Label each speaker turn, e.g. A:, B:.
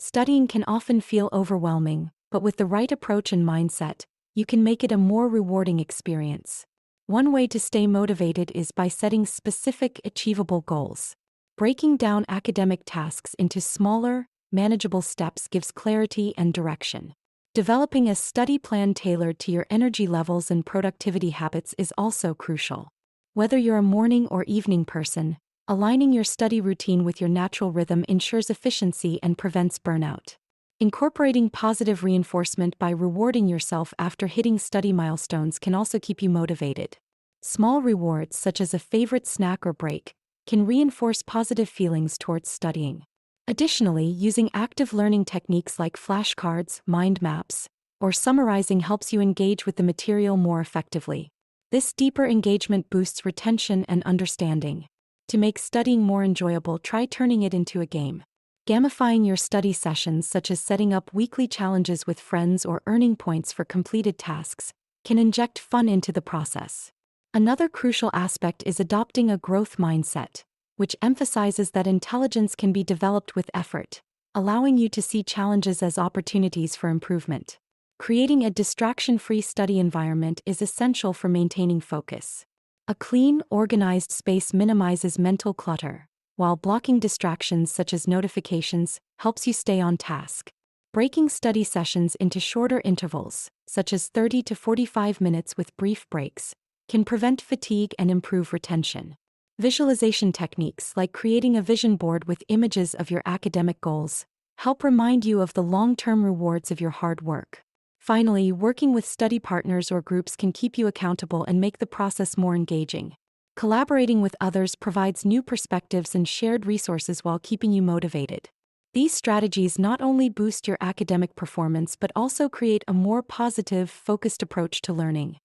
A: Studying can often feel overwhelming, but with the right approach and mindset, you can make it a more rewarding experience. One way to stay motivated is by setting specific, achievable goals. Breaking down academic tasks into smaller, manageable steps gives clarity and direction. Developing a study plan tailored to your energy levels and productivity habits is also crucial. Whether you're a morning or evening person, aligning your study routine with your natural rhythm ensures efficiency and prevents burnout. Incorporating positive reinforcement by rewarding yourself after hitting study milestones can also keep you motivated. Small rewards, such as a favorite snack or break, can reinforce positive feelings towards studying. Additionally, using active learning techniques like flashcards, mind maps, or summarizing helps you engage with the material more effectively. This deeper engagement boosts retention and understanding. To make studying more enjoyable, try turning it into a game. Gamifying your study sessions, such as setting up weekly challenges with friends or earning points for completed tasks, can inject fun into the process. Another crucial aspect is adopting a growth mindset, which emphasizes that intelligence can be developed with effort, allowing you to see challenges as opportunities for improvement. Creating a distraction-free study environment is essential for maintaining focus. A clean, organized space minimizes mental clutter, while blocking distractions such as notifications helps you stay on task. Breaking study sessions into shorter intervals, such as 30 to 45 minutes with brief breaks, can prevent fatigue and improve retention. Visualization techniques like creating a vision board with images of your academic goals help remind you of the long-term rewards of your hard work. Finally, working with study partners or groups can keep you accountable and make the process more engaging. Collaborating with others provides new perspectives and shared resources while keeping you motivated. These strategies not only boost your academic performance but also create a more positive, focused approach to learning.